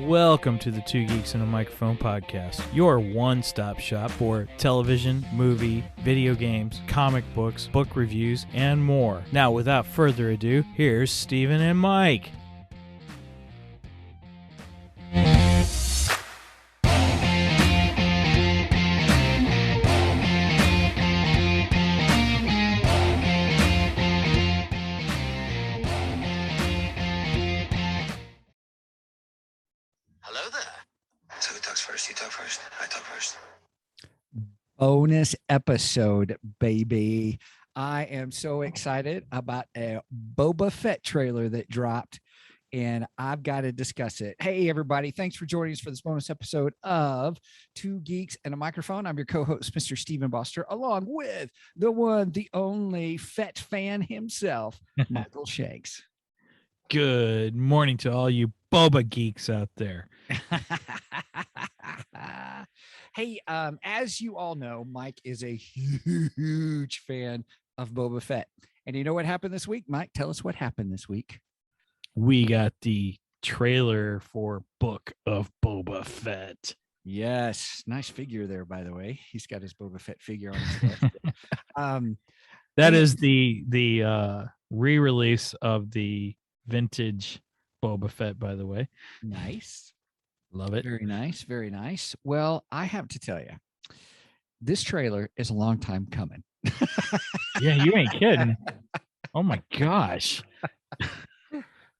Welcome to the Two Geeks and a Microphone podcast, your one-stop shop for television, movie, video games, comic books, book reviews, and more. Now, without further ado, here's Steven and Mike. Bonus episode, baby. I am so excited about a Boba Fett trailer that dropped, and I've got to discuss it. Hey, everybody. Thanks for joining us for this bonus episode of Two Geeks and a Microphone. I'm your co-host, Mr. Stephen Boster, along with the one, the only Fett fan himself, Michael Shanks. Good morning to all you Boba geeks out there. Hey, as you all know, Mike is a huge fan of Boba Fett. And you know what happened this week? Mike, tell us what happened this week. We got the trailer for Book of Boba Fett. Yes. Nice figure there, by the way. He's got his Boba Fett figure on his left. That is the re-release of the vintage Boba Fett, by the way. Nice. Love it. Very nice. Very nice. Well, I have to tell you, this trailer is a long time coming. Yeah, you ain't kidding. Oh my gosh.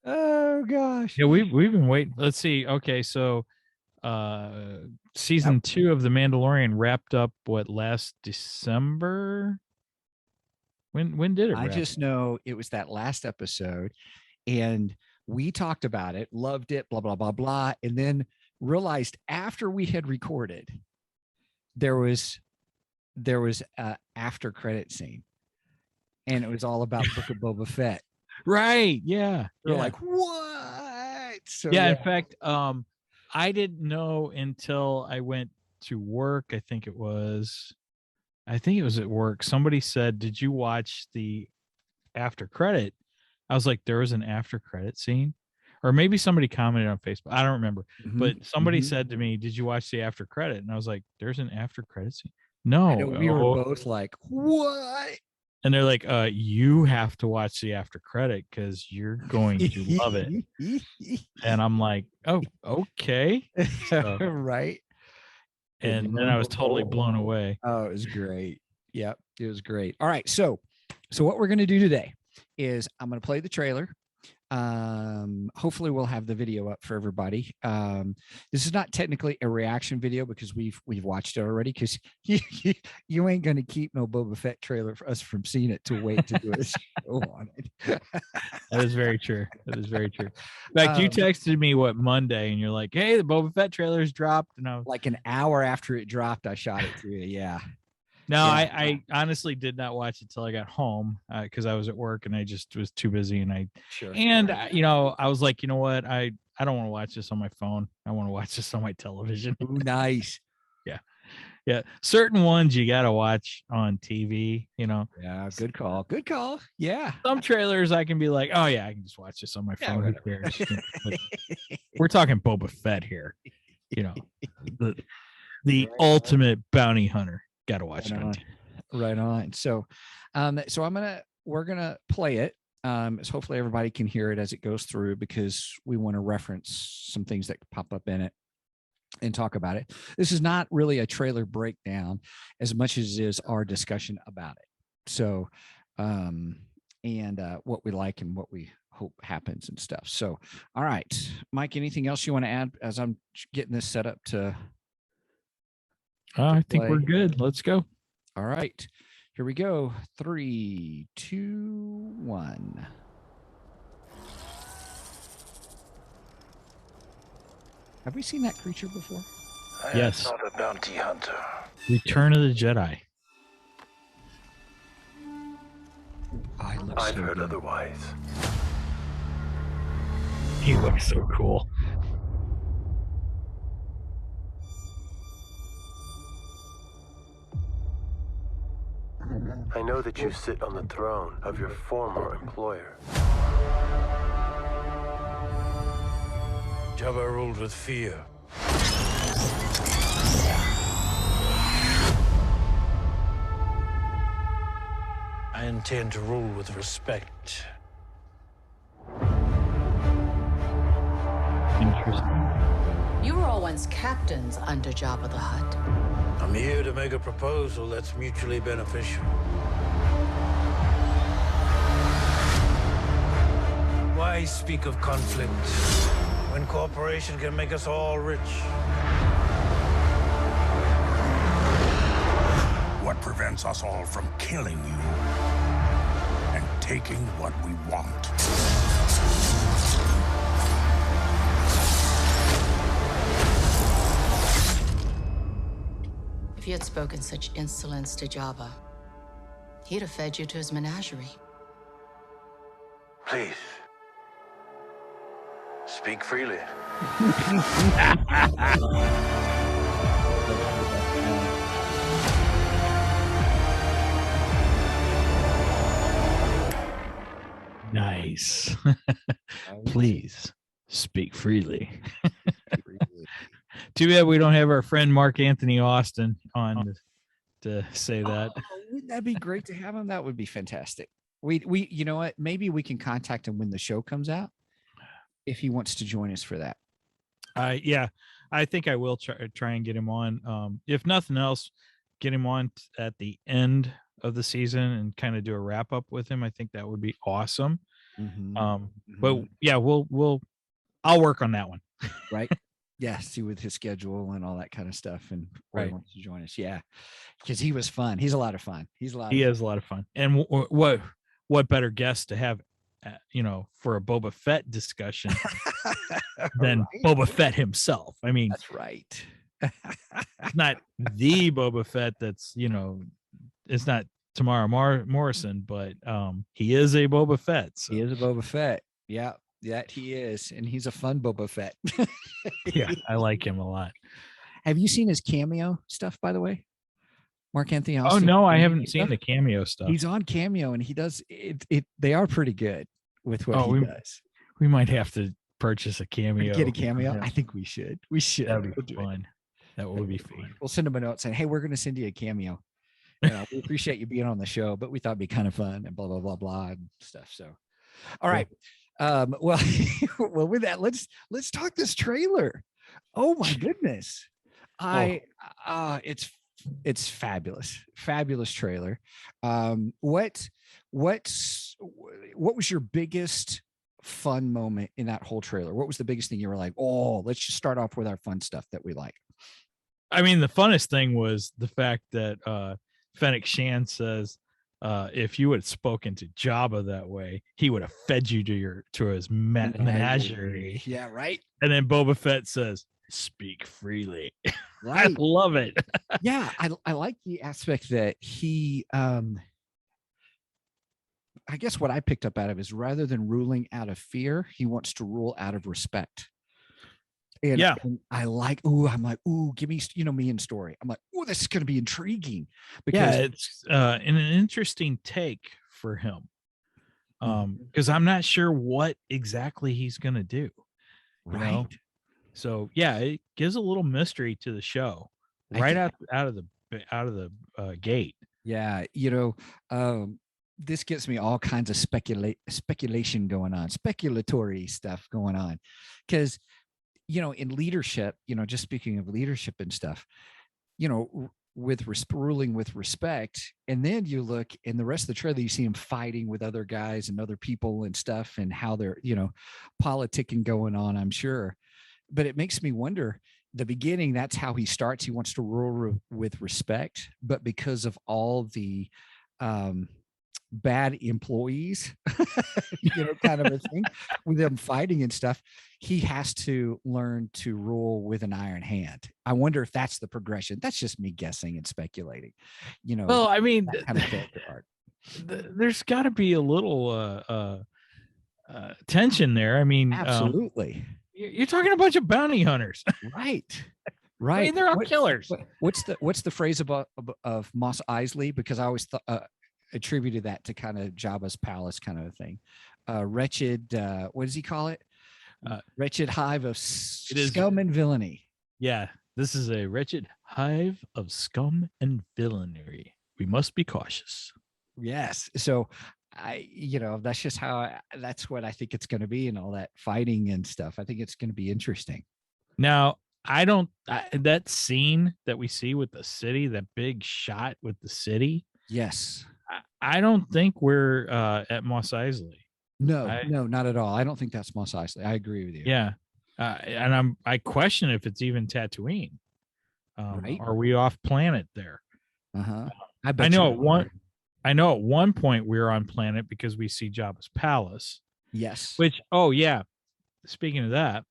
Oh gosh. Yeah, we've been waiting. Let's see. Okay, so season 2 of The Mandalorian wrapped up last December? When did it wrap? I just know it was that last episode, and we talked about it, loved it, blah, blah, blah, blah. And then realized after we had recorded, there was a after credit scene, and it was all about Book of Boba Fett. Right. Yeah. We're like, what? So, yeah. In fact, I didn't know until I went to work. I think it was at work. Somebody said, "Did you watch the after credit?" I was like, there was an after credit scene, or maybe somebody commented on Facebook. I don't remember, but somebody said to me, "Did you watch the after credit?" And I was like, there's an after credit scene. No, we were both like, what? And they're like, you have to watch the after credit because you're going to love it. And I'm like, oh, okay. So, right. And then I was totally blown away. Oh, it was great. Yep, it was great. All right. So what we're going to do today is I'm going to play the trailer. Hopefully we'll have the video up for everybody. This is not technically a reaction video because we've watched it already, because you ain't going to keep no Boba Fett trailer for us from seeing it to wait to do a show on it. That is very true. That is very true. In fact, you texted me Monday, and you're like, hey, the Boba Fett trailer's dropped. And I was like, an hour after it dropped, I shot it to you. Yeah. No, yeah. I honestly did not watch it till I got home because I was at work and I just was too busy. And I was like, you know what? I don't want to watch this on my phone. I want to watch this on my television. Ooh, nice. Yeah. Yeah. Certain ones you got to watch on TV, Yeah. Good call. Good call. Yeah. Some trailers I can be like, oh yeah, I can just watch this on my phone. Who cares? We're talking Boba Fett here. The ultimate bounty hunter. Got to watch it. Right on. So we're gonna play it. So hopefully everybody can hear it as it goes through, because we want to reference some things that pop up in it and talk about it. This is not really a trailer breakdown as much as it is our discussion about it. So, what we like and what we hope happens and stuff. So, all right, Mike, anything else you want to add as I'm getting this set up to? I think we're good. Let's go. All right. Here we go. 3, 2, 1. Have we seen that creature before? Yes. I am not a bounty hunter. Return of the Jedi. I've heard otherwise. He looks so cool. I know that you sit on the throne of your former employer. Jabba ruled with fear. I intend to rule with respect. Interesting. You were all once captains under Jabba the Hutt. I'm here to make a proposal that's mutually beneficial. Why speak of conflict when cooperation can make us all rich? What prevents us all from killing you and taking what we want? If you had spoken such insolence to Jabba, he'd have fed you to his menagerie. Please. Speak freely. Nice. Please speak freely. Too bad we don't have our friend Mark Anthony Austin on to say that. Oh, wouldn't that be great to have him? That would be fantastic. We you know what? Maybe we can contact him when the show comes out if he wants to join us for that. Yeah, I think I will try and get him on. If nothing else, get him on at the end of the season and kind of do a wrap up with him. I think that would be awesome. But yeah, I'll work on that one. Right. Yeah, see with his schedule and all that kind of stuff, and where he wants to join us. Yeah, because he was fun. He's a lot of fun. He is a lot of fun. And what better guest to have, for a Boba Fett discussion than Boba Fett himself? I mean, that's right. Not the Boba Fett that's it's not Tamara Morrison, but he is a Boba Fett. So. He is a Boba Fett. Yeah. That he is, and he's a fun Boba Fett. Yeah, I like him a lot. Have you seen his cameo stuff, by the way? Mark Anthony Austin. Oh no, I haven't seen the cameo stuff. He's on Cameo, and he does it. They are pretty good with what he does. We might have to purchase a cameo. Get a cameo. Yeah. I think we should. We should. That'd be fun. That would be fun. We'll send him a note saying, "Hey, we're going to send you a cameo. We appreciate you being on the show, but we thought it'd be kind of fun and blah blah blah blah and stuff." So, all right. Well, with that, let's talk this trailer. Oh my goodness. It's fabulous trailer. What was your biggest fun moment in that whole trailer? What was the biggest thing you were like, oh, let's just start off with our fun stuff that we like? I mean, the funnest thing was the fact that Fennec Shan says, if you had spoken to Jabba that way, he would have fed you to his menagerie. Yeah, right. And then Boba Fett says, "Speak freely." Right. I love it. Yeah, I like the aspect that he. I guess what I picked up out of is rather than ruling out of fear, he wants to rule out of respect. And, yeah, and I'm like, give me, me in story. I'm like, this is going to be intriguing because it's an interesting take for him. Because I'm not sure what exactly he's going to do. Right. So yeah, it gives a little mystery to the show right out of the gate. Yeah. This gets me all kinds of speculation going on, speculatory stuff going on. Because in leadership, just speaking of leadership and stuff, with ruling with respect, and then you look in the rest of the trailer, you see him fighting with other guys and other people and stuff, and how they're, politicking going on, I'm sure. But it makes me wonder, the beginning, that's how he starts. He wants to rule with respect, but because of all the bad employees, kind of a thing with them fighting and stuff, he has to learn to rule with an iron hand. I wonder if that's the progression. That's just me guessing and speculating. Well, I mean, kind of character arc. There's got to be a little tension there. I mean, absolutely. You're talking a bunch of bounty hunters, right? I mean, they're all killers. What's the phrase of Mos Eisley? Because I always attributed that to kind of Jabba's palace kind of a thing. Wretched, what does he call it? Wretched hive of It is- scum and villainy. Yeah, this is a wretched hive of scum and villainy. We must be cautious. Yes. So that's just that's what I think it's going to be, and all that fighting and stuff. I think it's going to be interesting. Now, that scene that we see with the city, that big shot with the city, Yes. I don't think we're at Mos Eisley. No, not at all. I don't think that's Mos Eisley. I agree with you. Yeah. And I question if it's even Tatooine. Right. Are we off planet there? Uh-huh. I know at one point we were on planet because we see Jabba's palace. Yes. Which, speaking of that,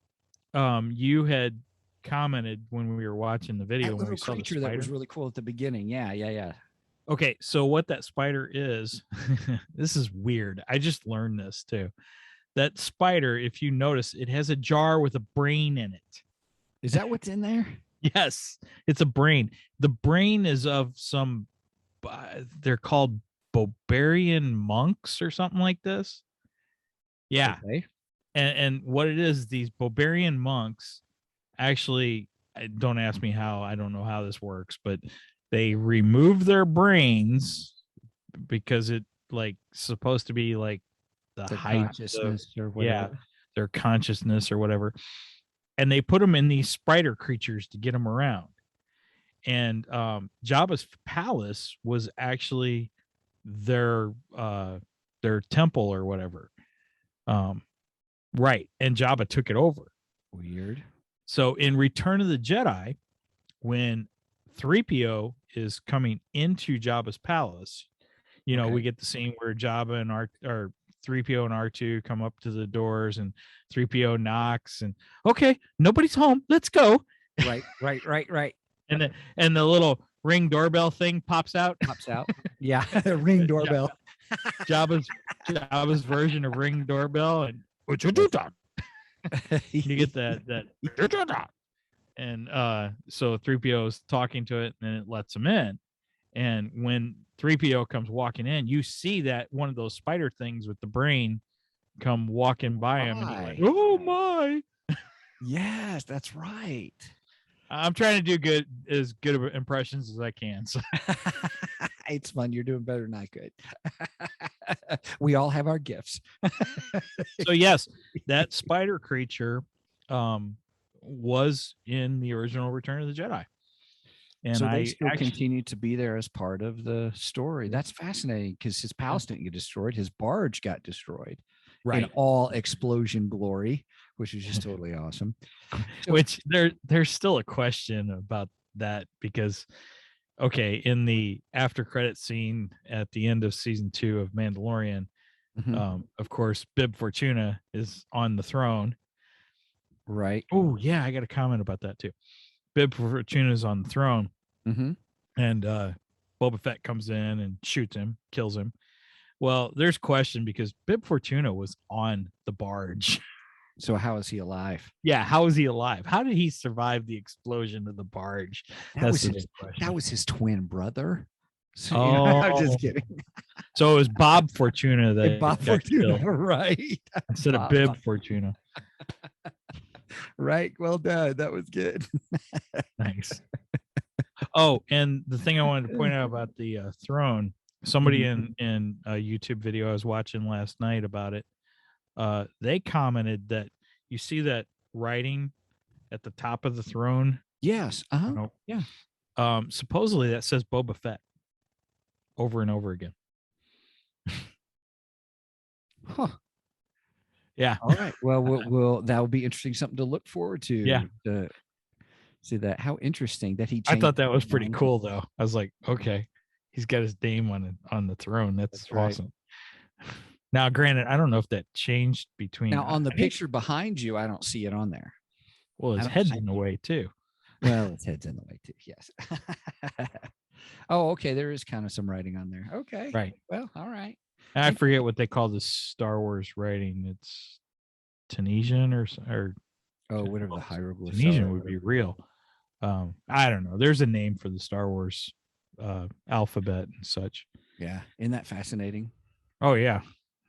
you had commented when we were watching the video that when we little saw the creature spider. that was really cool at the beginning. Yeah. Okay, so what that spider is, this is weird. I just learned this too. That spider, if you notice, it has a jar with a brain in it. Is that what's in there? Yes, it's a brain. The brain is of some, they're called Bobarian monks or something like this. Yeah. Okay. And what it is, these Bobarian monks actually, don't ask me how, I don't know how this works, but they remove their brains because it supposed to be like the height consciousness or whatever. Yeah, their consciousness or whatever. And they put them in these spider creatures to get them around. And Jabba's palace was actually their temple or whatever. Right. And Jabba took it over. Weird. So in Return of the Jedi, when 3PO is coming into Jabba's palace, we get the scene where Jabba and 3PO and R2 come up to the doors, and 3PO knocks, and okay, nobody's home. Let's go. Right. And the little Ring doorbell thing pops out. Yeah, Ring doorbell. Jabba's version of Ring doorbell, and what you do, Doc? You get that. And so 3PO is talking to it, and it lets him in. And when 3PO comes walking in, you see that one of those spider things with the brain come walking by him, and you're like, oh my. Yes, that's right. I'm trying to do as good of impressions as I can. So. It's fun. You're doing better than I could. We all have our gifts. So yes, that spider creature was in the original Return of the Jedi. And so they still continue to be there as part of the story. That's fascinating, because his palace didn't get destroyed. His barge got destroyed in all explosion glory, which is just totally awesome. Which there's still a question about that, because in the after credit scene at the end of season 2 of Mandalorian, of course, Bib Fortuna is on the throne. Right. Oh yeah, I got a comment about that too. Bib Fortuna is on the throne, and Boba Fett comes in and shoots him, kills him. Well, there's question because Bib Fortuna was on the barge. So how is he alive? Yeah, how is he alive? How did he survive the explosion of the barge? That was his twin brother. So, oh, I'm just kidding. So it was Bob Fortuna that Bob Fortuna, right? Instead of Bib Fortuna. Right. Well done. That was good. Nice. Oh, and the thing I wanted to point out about the throne, somebody in a YouTube video I was watching last night about it, they commented that you see that writing at the top of the throne. Yes. Yeah. Supposedly that says Boba Fett over and over again. Huh. Yeah. All right. Well, that will be interesting. Something to look forward to. Yeah. To see that. How interesting that he. I thought that was pretty cool, though. I was like, okay, he's got his name on the throne. That's awesome. Right. Now, granted, I don't know if that changed between. Now, on the picture behind you, I don't see it on there. Well, his head's in the way too. Well, his head's in the way too. Yes. Oh, okay. There is kind of some writing on there. Okay. Right. Well, all right. I forget what they call the Star Wars writing. It's Tunisian or whatever the hieroglyphs. Tunisian would be real. I don't know. There's a name for the Star Wars alphabet and such. Yeah. Isn't that fascinating? Oh yeah.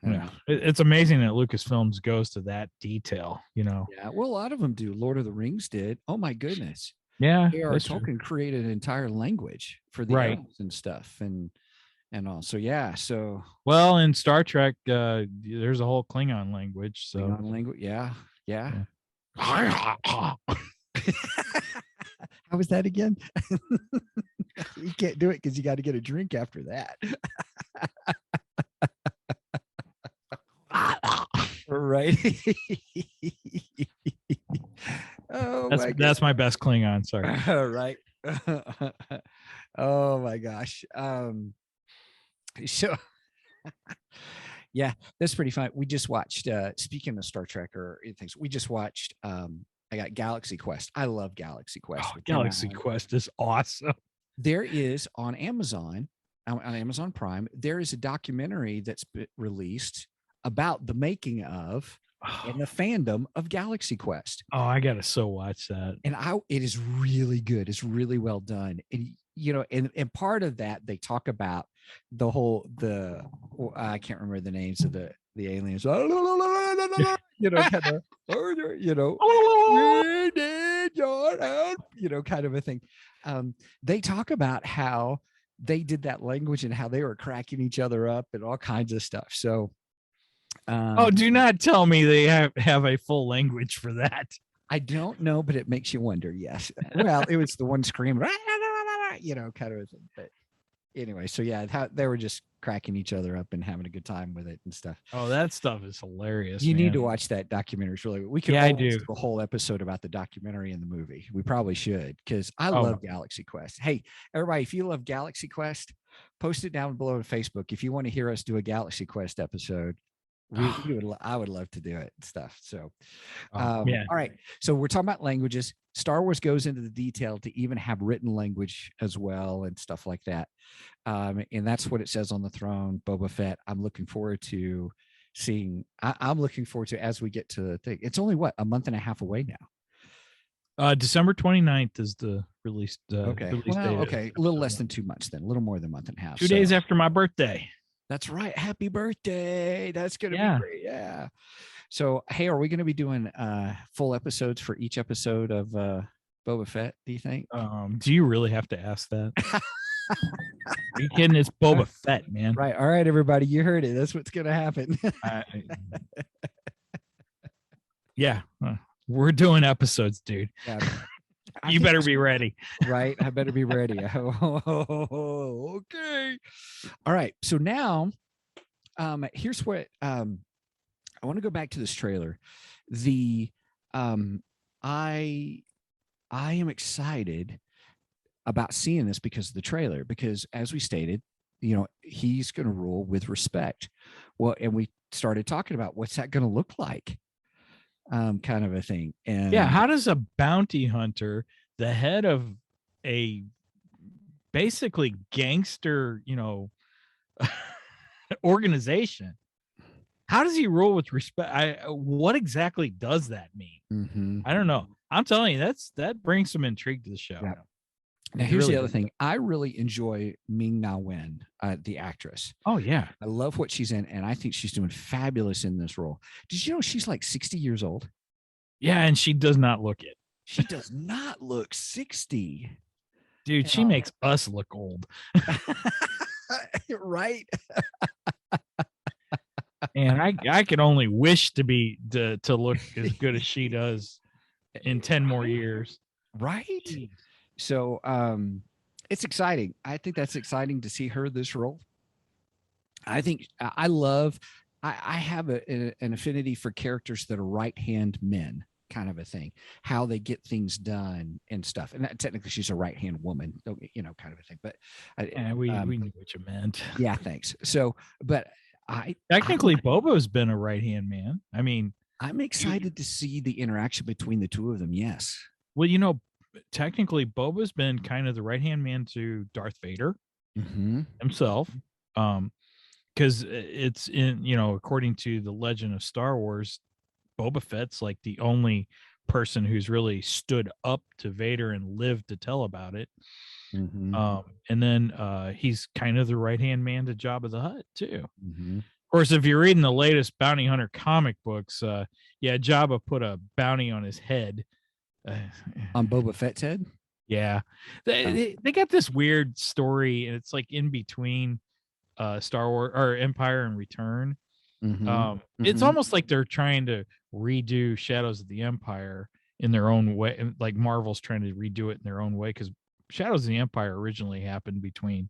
Yeah, it's amazing that Lucasfilms goes to that detail. Yeah, well, a lot of them do. Lord of the Rings did. Oh my goodness. Yeah, J.R. Tolkien created an entire language for the elves and stuff and all. So yeah, so well, in Star Trek, there's a whole Klingon language. So Klingon language, yeah. How was that again? You can't do it because you got to get a drink after that. Right. Oh, that's my best Klingon. Sorry. Right. Oh my gosh. So yeah, that's pretty fun. We just watched speaking of Star Trek or things, we just watched I got Galaxy Quest. I love Galaxy Quest. Oh, Galaxy Quest is awesome. There is on Amazon Prime, there is a documentary that's been released about the making of and the fandom of Galaxy Quest. Oh, I gotta watch that. And it is really good. It's really well done. And and part of that they talk about I can't remember the names of the aliens. Kind of a thing. They talk about how they did that language and how they were cracking each other up and all kinds of stuff. So do not tell me they have a full language for that. I don't know, but it makes you wonder. Yes. Well, it was the one scream, kind of a thing. But anyway, so yeah, they were just cracking each other up and having a good time with it and stuff. Oh, that stuff is hilarious. You need to watch that documentary. It's really, we could do a whole episode about the documentary and the movie. We probably should, because I love Galaxy Quest. Hey, everybody, if you love Galaxy Quest, post it down below on Facebook. If you want to hear us do a Galaxy Quest episode, I would love to do it and stuff. So, all right. So we're talking about languages. Star Wars goes into the detail to even have written language as well and stuff like that. And that's what it says on the throne, Boba Fett. I'm looking forward to seeing. I'm looking forward to as we get to the thing. It's only a month and a half away now. December 29th is the release. Okay. Release date. Okay. A little less than 2 months then. A little more than a month and a half. 2 days after my birthday. That's right. Happy birthday. That's going to be great. Yeah. So, hey, are we going to be doing full episodes for each episode of Boba Fett, do you think? Do you really have to ask that? Are you kidding? It's Boba Fett, man. Right. All right, everybody. You heard it. That's what's going to happen. Yeah. We're doing episodes, dude. Yeah. You better be ready. Right. I better be ready. Okay. All right. So now, here's what I want to go back to this trailer. I am excited about seeing this because of the trailer, because as we stated, he's going to rule with respect. Well, and we started talking about what's that going to look like. Kind of a thing. And yeah, how does a bounty hunter, the head of a basically gangster, organization, how does he rule with respect? What exactly does that mean? Mm-hmm. I don't know. I'm telling you, that brings some intrigue to the show. Yeah. Now, here's the other thing. I really enjoy Ming-Na Wen, the actress. Oh, yeah. I love what she's in, and I think she's doing fabulous in this role. Did you know she's like 60 years old? Yeah, and she does not look it. She does not look 60. Dude, she makes us look old. Right? And I could only wish to look as good as she does in 10 more years. Right? So it's exciting. I think that's exciting to see her this role. I think I have an affinity for characters that are right-hand men, kind of a thing, how they get things done and stuff. And technically she's a right-hand woman, kind of a thing. But we knew what you meant. Yeah, thanks. So, but technically Boba's been a right-hand man. I mean, I'm excited to see the interaction between the two of them. Yes. Well, technically Boba's been kind of the right-hand man to Darth Vader himself. Because it's in, according to the legend of Star Wars, Boba Fett's like the only person who's really stood up to Vader and lived to tell about it. Mm-hmm. And then he's kind of the right-hand man to Jabba the Hutt too. Mm-hmm. course, if you're reading the latest bounty hunter comic books, yeah, Jabba put a bounty on his head. On Boba Fett's head? Yeah. They got this weird story, and it's like in between Star Wars or Empire and Return. It's almost like they're trying to redo Shadows of the Empire in their own way, and like Marvel's trying to redo it in their own way, because Shadows of the Empire originally happened between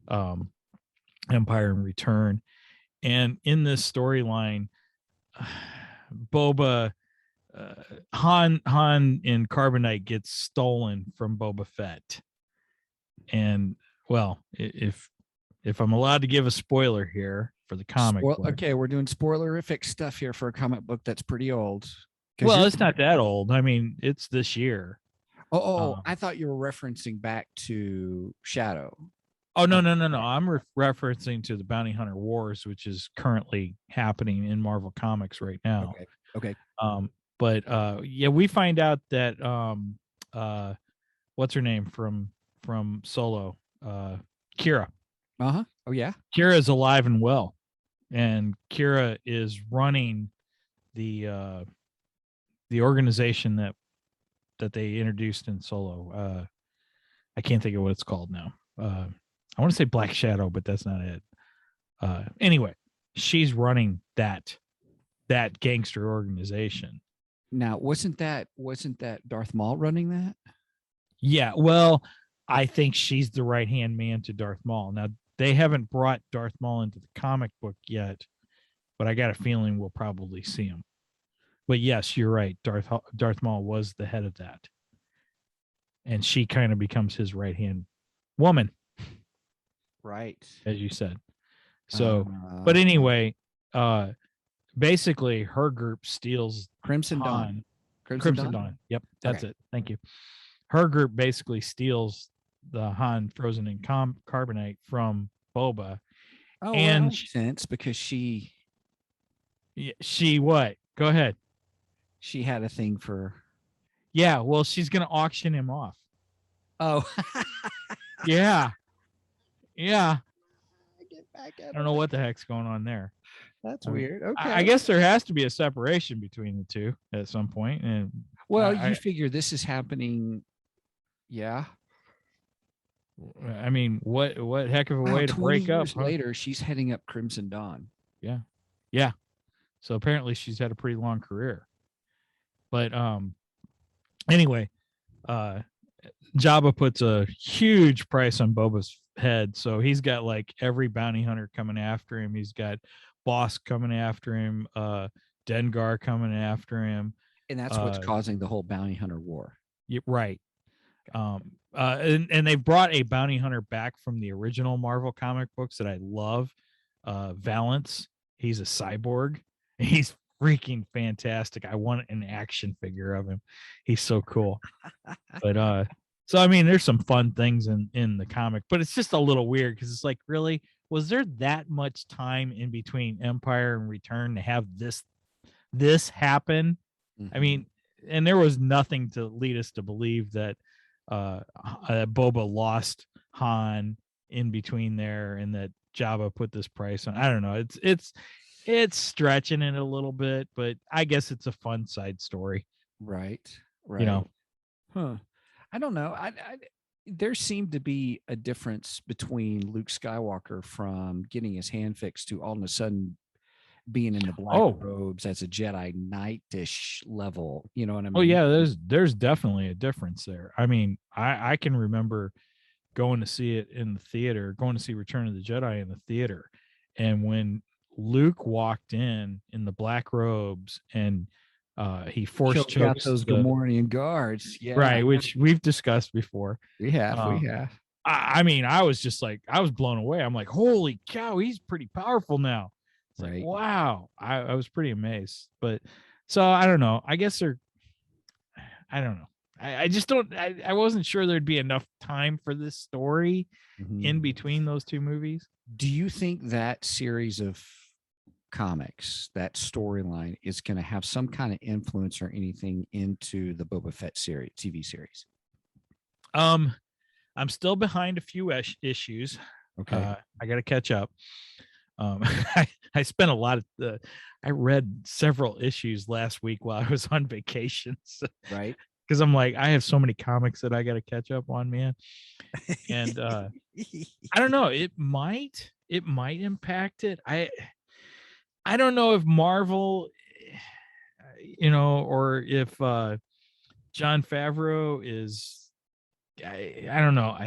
Empire and Return. And in this storyline, Boba Han in Carbonite gets stolen from Boba Fett. And well, if I'm allowed to give a spoiler here for the comic book. Okay, we're doing spoilerific stuff here for a comic book that's pretty old. Well, it's not that old. I mean, it's this year. I thought you were referencing back to Shadow. Oh, no. I'm referencing to the Bounty Hunter Wars, which is currently happening in Marvel Comics right now. Okay. But yeah, we find out that what's her name from Solo? Kira. Oh yeah. Kira is alive and well. And Kira is running the organization that they introduced in Solo. I can't think of what it's called now. I want to say Black Shadow, but that's not it. Anyway, she's running that gangster organization. Now, wasn't that Darth Maul running that? Yeah, well, I think she's the right-hand man to Darth Maul. Now, they haven't brought Darth Maul into the comic book yet, but I got a feeling we'll probably see him. But yes, you're right. Darth Maul was the head of that. And she kind of becomes his right-hand woman. Right. As you said. So, but anyway, basically her group steals Crimson Han. Dawn. Crimson Dawn. Yep, that's it. Thank you. Her group basically steals the Han frozen in carbonite from Boba. Oh, and well, makes sense because she what? Go ahead. She had a thing for. Yeah, well, she's gonna auction him off. Oh. Yeah. I don't don't know what the heck's going on there. That's weird. Okay. I guess there has to be a separation between the two at some point. And well, you figure this is happening. Yeah. I mean, what heck of a way to break up? Later, she's heading up Crimson Dawn. Yeah. So apparently she's had a pretty long career. But anyway, Jabba puts a huge price on Boba's head, so he's got like every bounty hunter coming after him. He's got Boss coming after him, Dengar coming after him, and that's what's causing the whole bounty hunter war. Right. And they brought a bounty hunter back from the original Marvel comic books that I love, Valance. He's a cyborg. He's freaking fantastic. I want an action figure of him. He's so cool. But so I mean, there's some fun things in the comic, but it's just a little weird because it's like, really, was there that much time in between Empire and Return to have this happen? I mean, and there was nothing to lead us to believe that Boba lost Han in between there, and that Jabba put this price on. I don't know. It's stretching it a little bit, but I guess it's a fun side story. Right. You know. Huh. I don't know. There seemed to be a difference between Luke Skywalker from getting his hand fixed to all of a sudden being in the black robes as a Jedi Knight-ish level. You know what I mean? Oh yeah, there's definitely a difference there. I mean, I can remember going to see it in the theater, going to see Return of the Jedi in the theater, and when Luke walked in the black robes and he force chokes those Gamorrean guards. Yeah. Right, which we've discussed before. We have. I mean, I was just like, I was blown away. I'm like, holy cow, he's pretty powerful now. It's like, wow. I was pretty amazed. But so I don't know. I guess I don't know. I just don't, I wasn't sure there'd be enough time for this story in between those two movies. Do you think that series of comics, that storyline, is going to have some kind of influence or anything into the Boba Fett series, TV series? I'm still behind a few issues. Okay. I got to catch up. I spent a lot of I read several issues last week while I was on vacation. Right. Because I'm like, I have so many comics that I got to catch up on, man. And I don't know, it might impact it. I don't know if Marvel, or if Jon Favreau is, I don't know.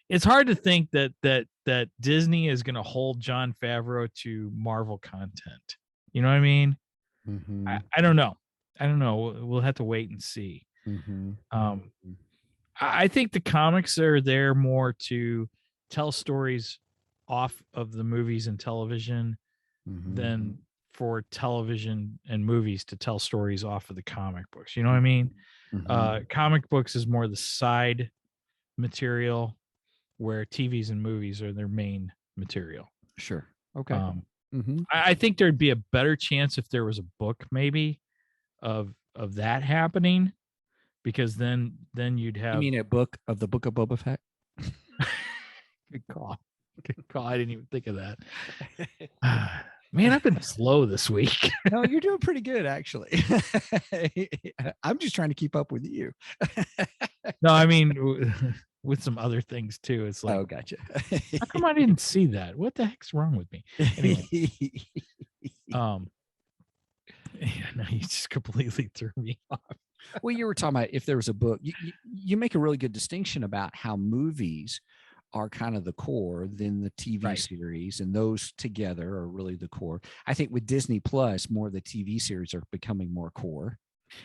It's hard to think that Disney is going to hold Jon Favreau to Marvel content. You know what I mean? Mm-hmm. I don't know. We'll have to wait and see. Mm-hmm. I think the comics are there more to tell stories off of the movies and television than for television and movies to tell stories off of the comic books. You know what I mean? Comic books is more the side material, where TVs and movies are their main material. Sure. Okay. I think there'd be a better chance if there was a book maybe of that happening, because then you'd have. You mean a book of the Book of Boba Fett? Good call. I didn't even think of that. Man, I've been slow this week. No, you're doing pretty good, actually. I'm just trying to keep up with you. No, I mean, with some other things too. It's like, oh, gotcha. How come I didn't see that? What the heck's wrong with me? Anyway, yeah, no, you just completely threw me off. Well, you were talking about if there was a book. You make a really good distinction about how movies are kind of the core, then the TV series, and those together are really the core. I think with Disney Plus, more of the TV series are becoming more core.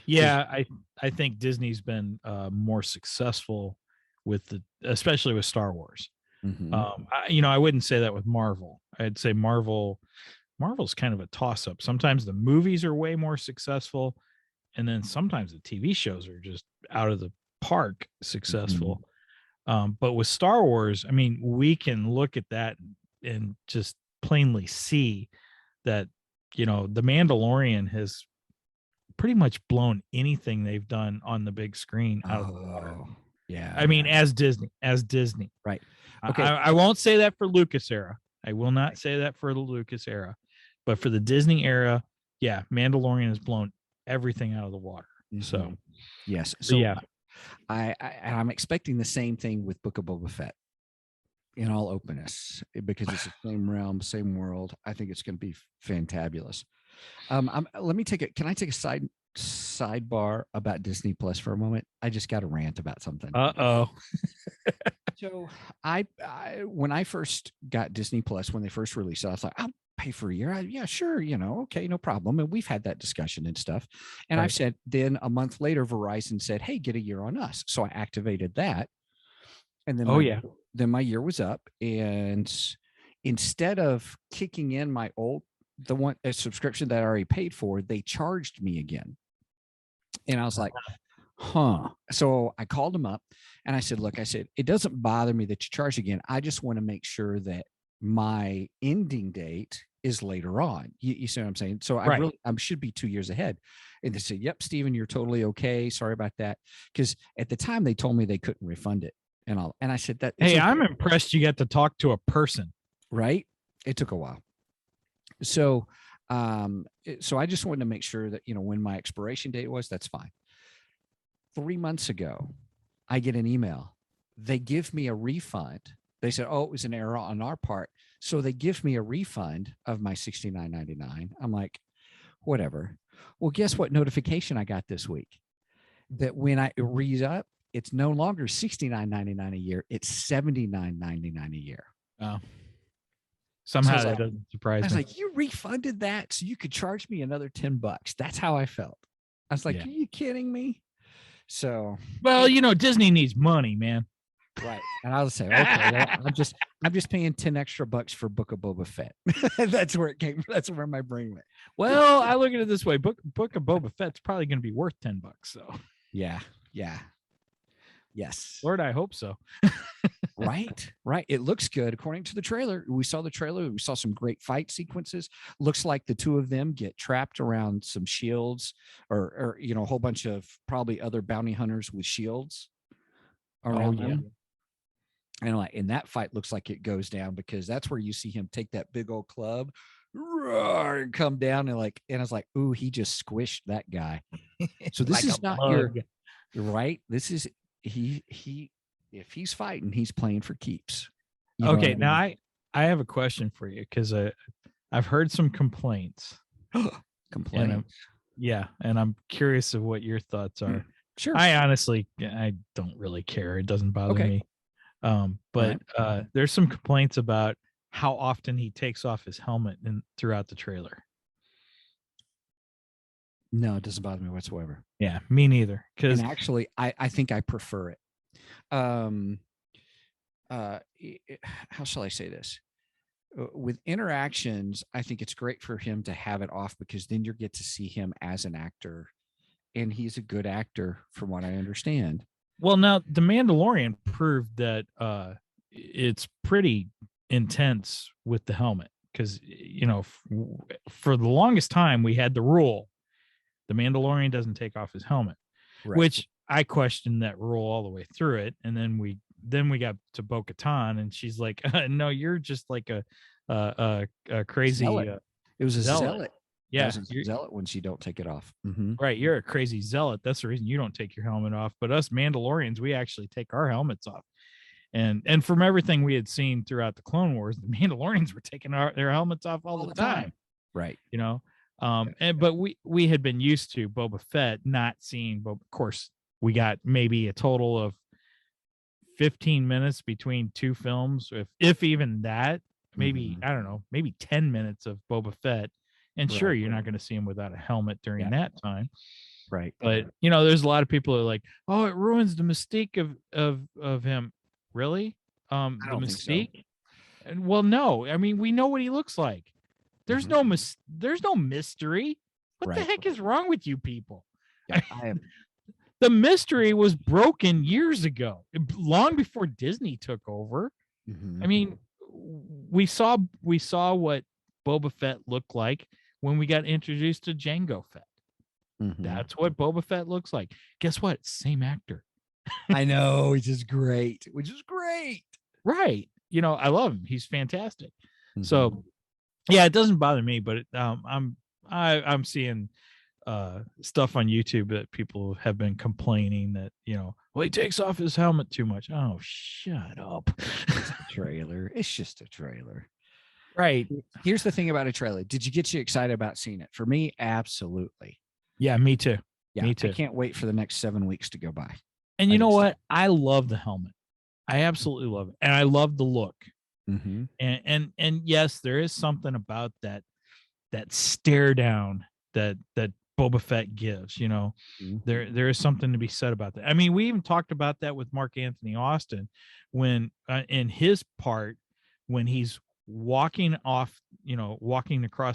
Yeah, I think Disney's been more successful with especially with Star Wars. I wouldn't say that with Marvel. I'd say Marvel's kind of a toss-up. Sometimes the movies are way more successful, and then sometimes the TV shows are just out of the park successful. But with Star Wars, I mean, we can look at that and just plainly see that, the Mandalorian has pretty much blown anything they've done on the big screen out of the water. Yeah. I mean, as Disney. Right. Okay. I won't say that for Lucas era. I will not say that for the Lucas era, but for the Disney era, yeah, Mandalorian has blown everything out of the water. So, yes. So yeah. I'm expecting the same thing with Book of Boba Fett, in all openness, because it's the same realm, same world. I think it's going to be fantabulous. Let me take it. Can I take a sidebar about Disney Plus for a moment? I just got to rant about something. So I when I first got Disney Plus, when they first released it, I was like, I'll pay for a year. Yeah, sure. Okay, no problem. And we've had that discussion and stuff. And I've said, then a month later, Verizon said, hey, get a year on us. So I activated that. And then, then my year was up. And instead of kicking in my a subscription that I already paid for, they charged me again. And I was like, huh. So I called them up and I said, look, it doesn't bother me that you charge again. I just want to make sure that my ending date is later on. You see what I'm saying? So I should be 2 years ahead. And they said, yep, Steven, you're totally okay. Sorry about that. Because at the time they told me they couldn't refund it and all. And I said that. Hey, I'm impressed you got to talk to a person. Right. It took a while. So, so I just wanted to make sure that, when my expiration date was, that's fine. 3 months ago, I get an email. They give me a refund. They said, oh, it was an error on our part. So they give me a refund of my $69.99. I'm like, whatever. Well, guess what notification I got this week? That when I re-up, it's no longer $69.99 a year. It's $79.99 a year. Oh. Somehow so that doesn't surprise me. I was like, you refunded that so you could charge me another $10. That's how I felt. I was like, are you kidding me? So, well, Disney needs money, man. Right. And I'll say, okay, well, I'm just paying 10 extra bucks for Book of Boba Fett. That's where it came. That's where my brain went. Well, I look at it this way. Book of Boba Fett's probably going to be worth $10. So yeah. Yes. Lord, I hope so. Right. It looks good. According to the trailer, we saw the trailer. We saw some great fight sequences. Looks like the two of them get trapped around some shields or a whole bunch of probably other bounty hunters with shields around them. And that fight looks like it goes down because that's where you see him take that big old club, roar, and come down and I was like, ooh, he just squished that guy. So this Like is a not bug. you're right. This is he if he's fighting, he's playing for keeps. You know Okay, what now I I have a question for you because I've heard some complaints. mean? And Complain. and I'm curious of what your thoughts are. Sure. I honestly, I don't really care. It doesn't bother Okay. me. But there's some complaints about how often he takes off his helmet throughout the trailer. No, it doesn't bother me whatsoever. Yeah, me neither. Because And actually, I think I prefer it. How shall I say this? With interactions, I think it's great for him to have it off because then you get to see him as an actor, and he's a good actor, from what I understand. well, now the Mandalorian proved that it's pretty intense with the helmet because for the longest time we had the rule the Mandalorian doesn't take off his helmet, which I questioned that rule all the way through it, and then we got to Bo-Katan, and she's like, "No, you're just like a crazy Zealot. It was a zealot. Yeah, That was a zealot when she don't take it off. right. You're a crazy zealot. That's the reason you don't take your helmet off. But us Mandalorians, we actually take our helmets off. And from everything we had seen throughout the Clone Wars, the Mandalorians were taking their helmets off all the time. Right. But we had been used to Boba Fett not seeing Boba. Of course, we got maybe a total of 15 minutes between two films, if even that. Maybe I don't know, maybe 10 minutes of Boba Fett. And sure, you're not going to see him without a helmet during that time. Right. But there's a lot of people who are like, oh, it ruins the mystique of him. Really? The mystique? And well, no. I mean, we know what he looks like. There's no mystery. What the heck is wrong with you people? Yeah, the mystery was broken years ago, long before Disney took over. I mean, we saw what Boba Fett looked like when we got introduced to Jango Fett. That's what Boba Fett looks like. Guess what? Same actor. I know, which is great. Right. I love him. He's fantastic. So yeah, it doesn't bother me, but I'm seeing stuff on YouTube that people have been complaining that, well, he takes off his helmet too much. Oh, shut up. It's a trailer. It's just a trailer. Right. Here's the thing about a trailer. Did you get you excited about seeing it? For me, absolutely. Yeah, me too. Yeah, me too. I can't wait for the next 7 weeks to go by. And you know what? I love the helmet. I absolutely love it. And I love the look. And yes, there is something about that stare down that Boba Fett gives, there is something to be said about that. I mean, we even talked about that with Mark Anthony Austin when in his part, when he's walking across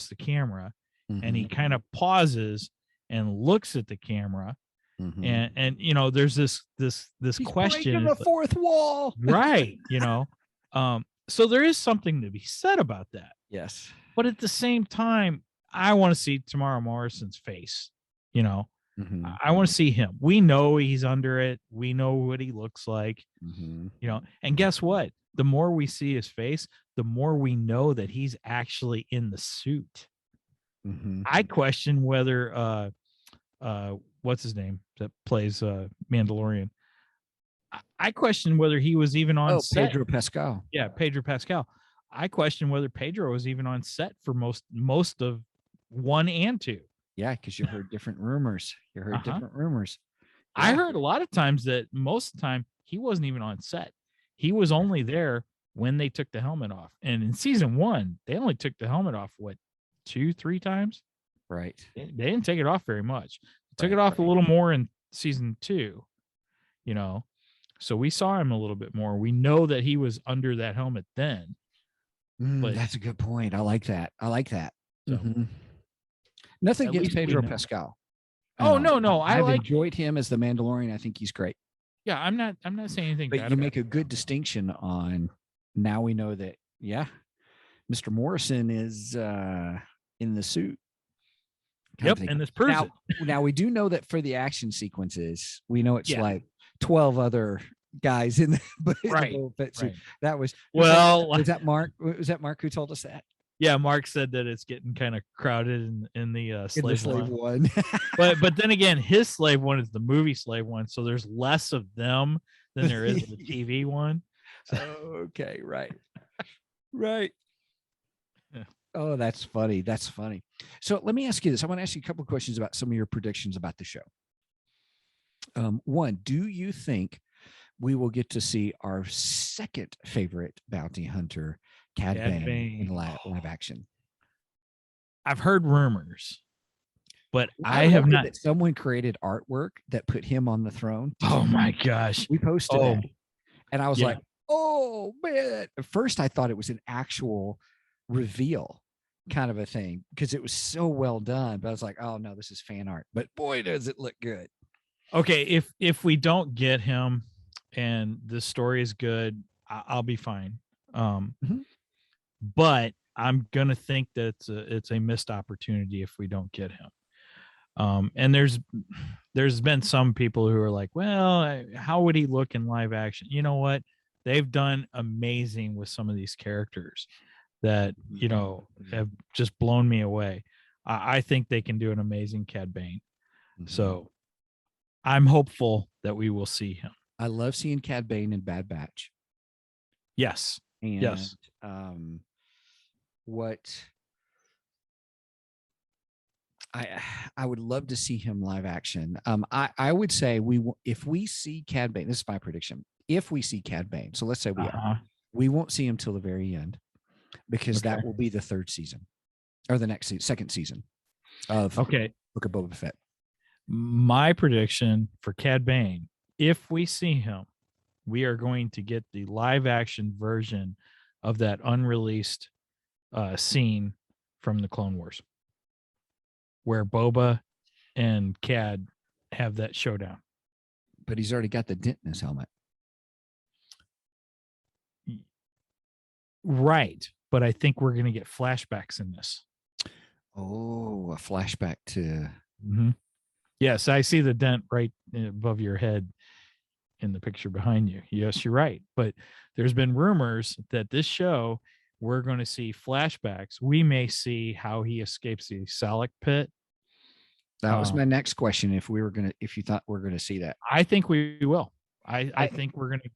the camera and he kind of pauses and looks at the camera. And there's this He's question, breaking the fourth wall. Right. So there is something to be said about that. Yes. But at the same time, I want to see Tamara Morrison's face. I want to see him. We know he's under it. We know what he looks like. And guess what? The more we see his face, the more we know that he's actually in the suit. I question whether what's his name that plays Mandalorian. I question whether he was even on set. Pedro Pascal. Yeah, Pedro Pascal. I question whether Pedro was even on set for most of 1 and 2. Yeah, because you heard different rumors. I heard a lot of times that most of the time he wasn't even on set. He was only there when they took the helmet off. And in season 1, they only took the helmet off, 2-3 times? Right. They didn't take it off very much. They took it off a little more in season 2, So we saw him a little bit more. We know that he was under that helmet then. But that's a good point. I like that. So, Nothing against Pedro Pascal. Oh, no. I've enjoyed him as the Mandalorian. I think he's great. Yeah, I'm not saying anything but bad. You make a good distinction on now we know that, Mr. Morrison is in the suit. Yep, and this proves it. Now we do know that for the action sequences, we know it's like 12 other guys in the, Right, Boba Fett suit. right. That was Well, Was that Mark? Was that Mark who told us that? yeah, Mark said that it's getting kind of crowded in the In the slave one. but then again, his slave one is the movie slave one, so there's less of them than there is the TV one. Okay, right. Right. Yeah. Oh, that's funny. That's funny. So let me ask you this. I want to ask you a couple of questions about some of your predictions about the show. One, do you think we will get to see our second favorite bounty hunter, Cad Bane, in live action? I've heard rumors, but I have not. That someone created artwork that put him on the throne. Oh my gosh. We posted that. And I was Yeah. like, oh man. At first I thought it was an actual reveal kind of a thing because it was so well done. But I was like, oh no, this is fan art. But boy, does it look good. Okay, if we don't get him and the story is good, I'll be fine. But I'm gonna think that it's a missed opportunity if we don't get him. And there's been some people who are like, well, how would he look in live action? You know what? They've done amazing with some of these characters that, you know, have just blown me away. I think they can do an amazing Cad Bane. So I'm hopeful that we will see him. I love seeing Cad Bane in Bad Batch. Yes. And yes. What I would love to see him live action. I would say if we see Cad Bane, this is my prediction. If we see Cad Bane, so let's say we won't see him till the very end because that will be the third season or the second season of Book of Boba Fett. My prediction for Cad Bane, if we see him, we are going to get the live action version of that unreleased scene from the Clone Wars where Boba and Cad have that showdown. But he's already got the dent in his helmet. Right. But I think we're going to get flashbacks in this. Oh, a flashback to... Yes, I see the dent right above your head in the picture behind you. Yes, you're right. But there's been rumors that this show, we're going to see flashbacks. We may see how he escapes the Salak pit. That was my next question. If you thought we're going to see that, I think we will. I think we're going to.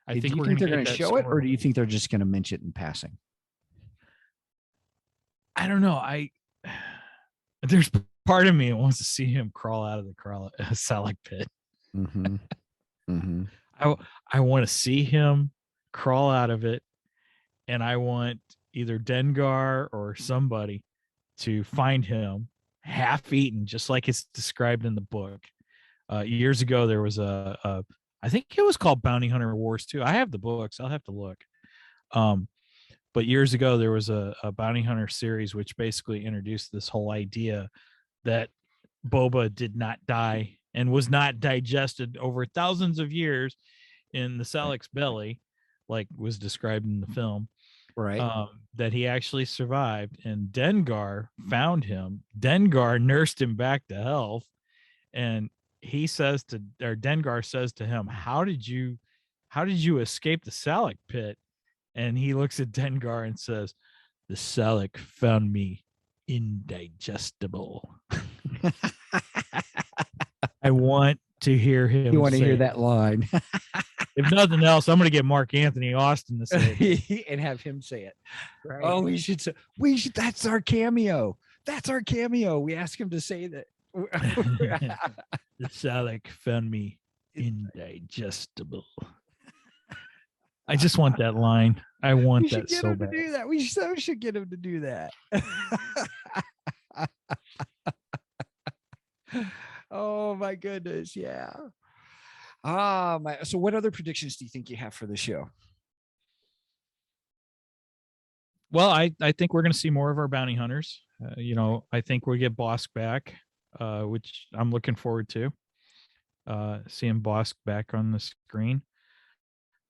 I think they're going to show it, or do you think they're just going to mention it in passing? I don't know. There's part of me that wants to see him crawl out of the Salak pit. I want to see him crawl out of it, and I want either Dengar or somebody to find him half-eaten, just like it's described in the book. Years ago, there was I think it was called Bounty Hunter Wars 2. I have the books. I'll have to look. But years ago, there was a Bounty Hunter series which basically introduced this whole idea that Boba did not die and was not digested over thousands of years in the Salak's belly, like was described in the film. Right. That he actually survived, and Dengar found him. Dengar nursed him back to health, and Dengar says to him, how did you escape the Salak pit? And he looks at Dengar and says, the Salak found me indigestible. I want to hear him. You want to hear that line? If nothing else, I'm going to get Mark Anthony Austin to say it. And have him say it. Right. Oh, we should. That's our cameo. That's our cameo. We ask him to say that. The Salak found me indigestible. I just want that line. I want that so bad. To do that. We should get him to do that. Oh my goodness, yeah. So what other predictions do you think you have for the show? Well, I think we're going to see more of our bounty hunters. I think we'll get Bosk back, which I'm looking forward to. Seeing Bosk back on the screen.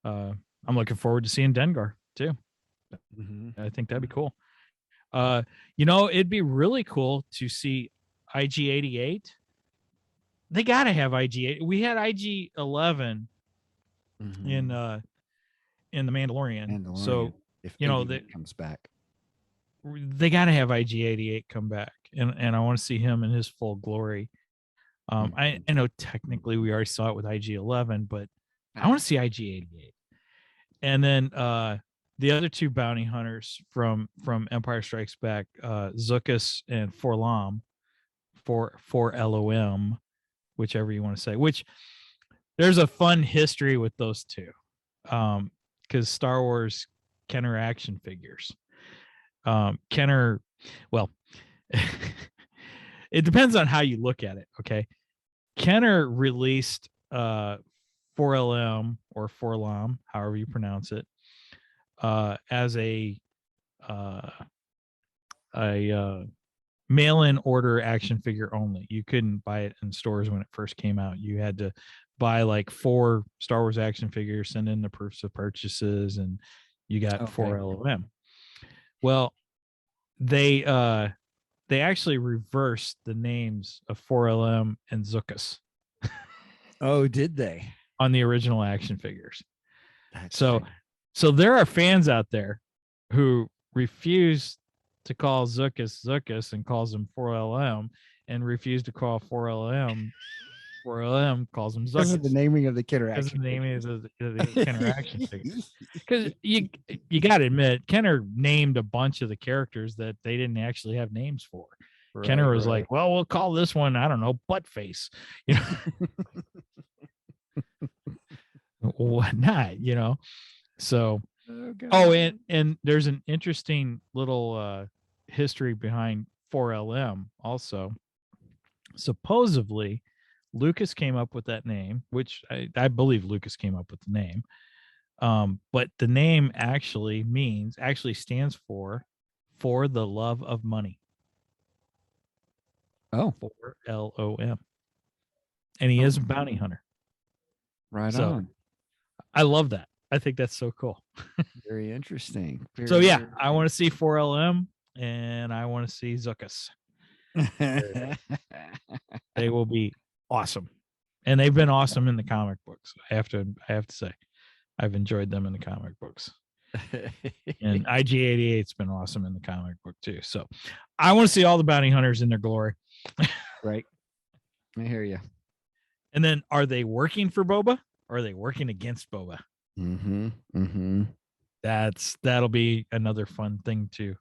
I'm looking forward to seeing Dengar too. I think that'd be cool. It'd be really cool to see IG-88. They got to have IG-8. We had IG-11 in the Mandalorian. So if you know that comes back, they got to have IG-88 come back, and I want to see him in his full glory. I know technically we already saw it with IG-11, but I want to see IG-88. And then the other two bounty hunters from Empire Strikes Back, Zuckuss and 4-LOM, for LOM, whichever you want to say. Which there's a fun history with those two, because Star Wars Kenner action figures. Kenner, well, it depends on how you look at it. Okay, Kenner released 4LM or 4-LOM, however you pronounce it, as a mail-in order action figure only. You couldn't buy it in stores when it first came out. You had to buy like 4 Star Wars action figures, send in the proofs of purchases, and you got 4LM. Well, they actually reversed the names of 4LM and Zuckuss. Oh, did they? On the original action figures. That's so funny. So there are fans out there who refuse to call Zuckuss and calls him 4LM, and refuse to call 4LM calls him Zuckuss. Because of the naming of the Kenner Because action the naming figures. of the Kenner action figures. Because you got to admit, Kenner named a bunch of the characters that they didn't actually have names for. Right, Kenner was like, well, we'll call this one, I don't know, Buttface. You know, what not? You know, so. And there's an interesting little history behind 4LM also. Supposedly, Lucas came up with that name, which I believe Lucas came up with the name. But the name actually stands for the love of money. Oh, 4LOM. And he is a bounty hunter. Right on. I love that. I think that's so cool. Very interesting. So yeah, I want to see 4LM and I want to see Zuckuss. They will be awesome. And they've been awesome in the comic books. I have to say, I've enjoyed them in the comic books. And IG-88's been awesome in the comic book too. So I want to see all the bounty hunters in their glory. Right. I hear you. And then, are they working for Boba or are they working against Boba? That'll be another fun thing to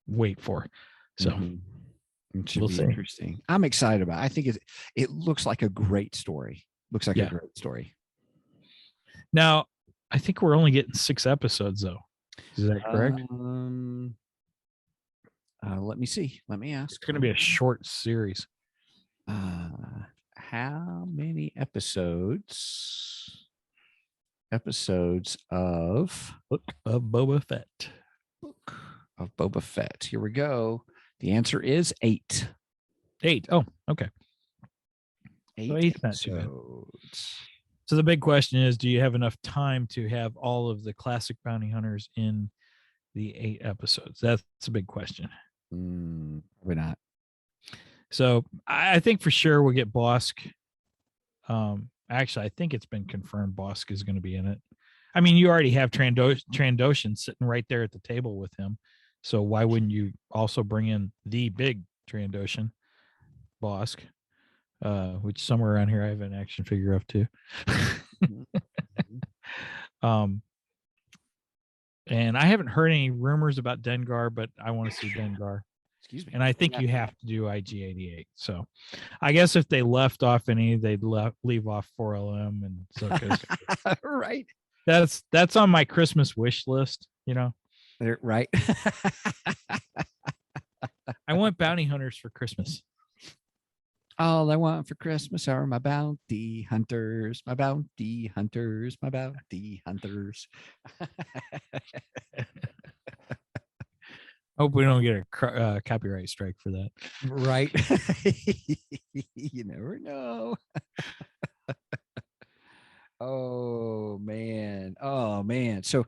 wait for. So it should be interesting. I'm excited about it. I think it looks like a great story. Looks like a great story. Now, I think we're only getting 6 episodes though. Is that correct? Let me see. Let me ask. It's going to be a short series. How many episodes of Book of Boba Fett? Book of Boba Fett. Here we go. The answer is 8. 8. Oh, okay. 8 8's not too bad. So the big question is, do you have enough time to have all of the classic bounty hunters in the 8 episodes? That's a big question. Probably not. So I think for sure we'll get Bosk. Actually, I think it's been confirmed Bosk is going to be in it. I mean, you already have Trandoshan sitting right there at the table with him. So why wouldn't you also bring in the big Trandoshan, Bosk, which somewhere around here I have an action figure of too. And I haven't heard any rumors about Dengar, but I want to see Dengar. Excuse me. And I think you have to do IG-88. So I guess if they left off any, they'd leave off 4LM and Zuckuss. Right. That's on my Christmas wish list, you know. Right. I want bounty hunters for Christmas. All I want for Christmas are my bounty hunters, my bounty hunters, my bounty hunters. Hope we don't get a copyright strike for that. Right. You never know. Oh man. So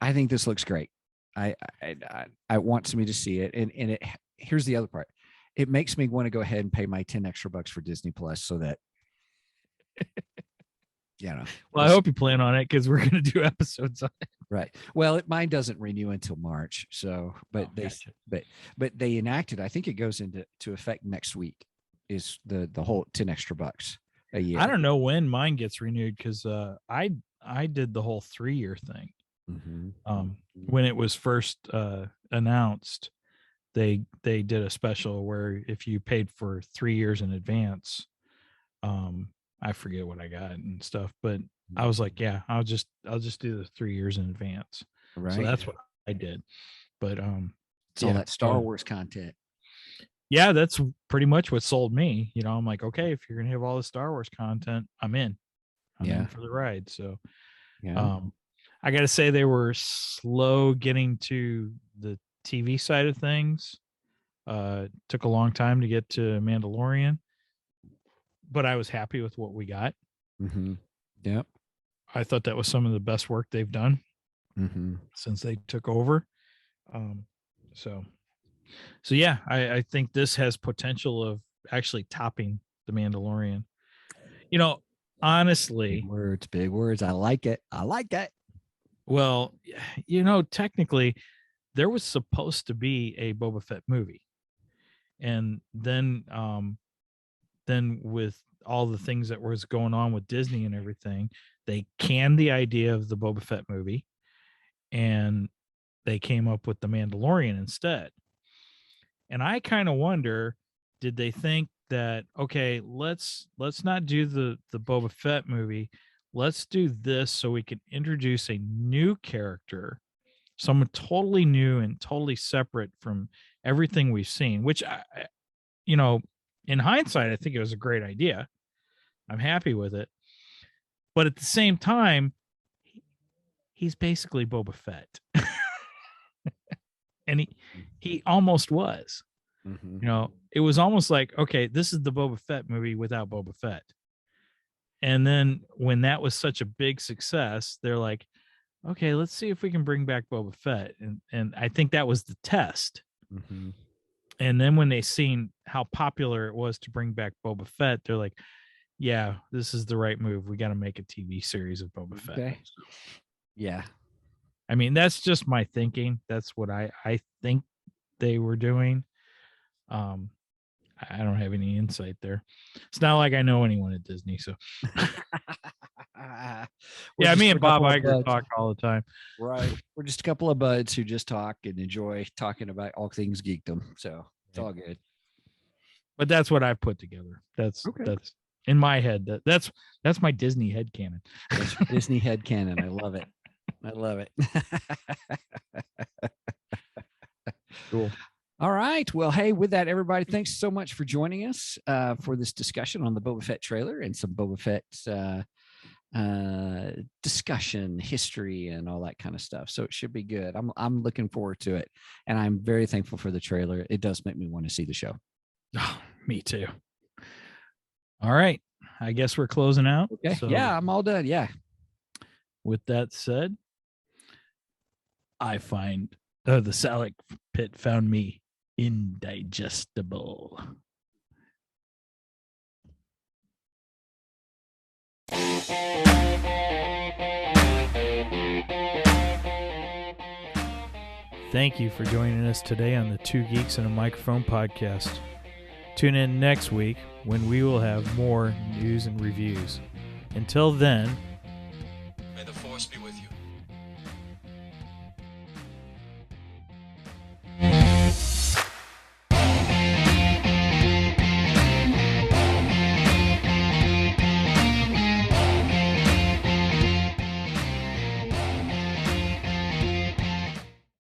I think this looks great. I want somebody to see it. And here's the other part. it makes me want to go ahead and pay my 10 extra bucks for Disney Plus so that, Well, I hope you plan on it because we're going to do episodes on it. Right. Well, mine doesn't renew until March. So, but they enacted, I think it goes into effect next week, is the whole 10 extra bucks a year. I don't know when mine gets renewed because I did the whole 3-year thing. When it was first announced, they did a special where if you paid for 3 years in advance, I forget what I got and stuff, but I was like, yeah, I'll just do the 3 years in advance. Right. So that's what I did. But it's all that Star Wars content. Yeah, that's pretty much what sold me. I'm like, okay, if you're gonna have all the Star Wars content, I'm in. I'm in for the ride. So I gotta say they were slow getting to the TV side of things. Took a long time to get to Mandalorian, but I was happy with what we got. Yep. I thought that was some of the best work they've done since they took over. So yeah, I think this has potential of actually topping the Mandalorian. Honestly, big words. I like it. Well, technically there was supposed to be a Boba Fett movie. And then with all the things that was going on with Disney and everything, they canned the idea of the Boba Fett movie and they came up with the Mandalorian instead. And I kind of wonder, did they think that, okay, let's not do the Boba Fett movie. Let's do this so we can introduce a new character, someone totally new and totally separate from everything we've seen, which in hindsight, I think it was a great idea. I'm happy with it. But at the same time, he's basically Boba Fett. And he almost was. It was almost like, okay, this is the Boba Fett movie without Boba Fett. And then when that was such a big success, they're like, okay, let's see if we can bring back Boba Fett. And I think that was the test. And then when they seen how popular it was to bring back Boba Fett, they're like, yeah, this is the right move. We got to make a TV series of Boba Fett. Okay. Yeah. I mean, that's just my thinking. That's what I think they were doing. I don't have any insight there. It's not like I know anyone at Disney. So yeah, me and Bob Iger talk all the time. Right. We're just a couple of buds who just talk and enjoy talking about all things geekdom. So it's all good. But that's what I put together. That's in my head. That's my Disney headcanon. That's your Disney headcanon. I love it. I love it. Cool. All right. Well, hey, with that, everybody, thanks so much for joining us for this discussion on the Boba Fett trailer and some Boba Fett discussion, history, and all that kind of stuff. So it should be good. I'm looking forward to it, and I'm very thankful for the trailer. It does make me want to see the show. Oh, me too. All right. I guess we're closing out. Okay. So, yeah, I'm all done. Yeah. With that said, I find the Salak pit found me indigestible. Thank you for joining us today on the Two Geeks and a Microphone podcast. Tune in next week when we will have more news and reviews. Until then,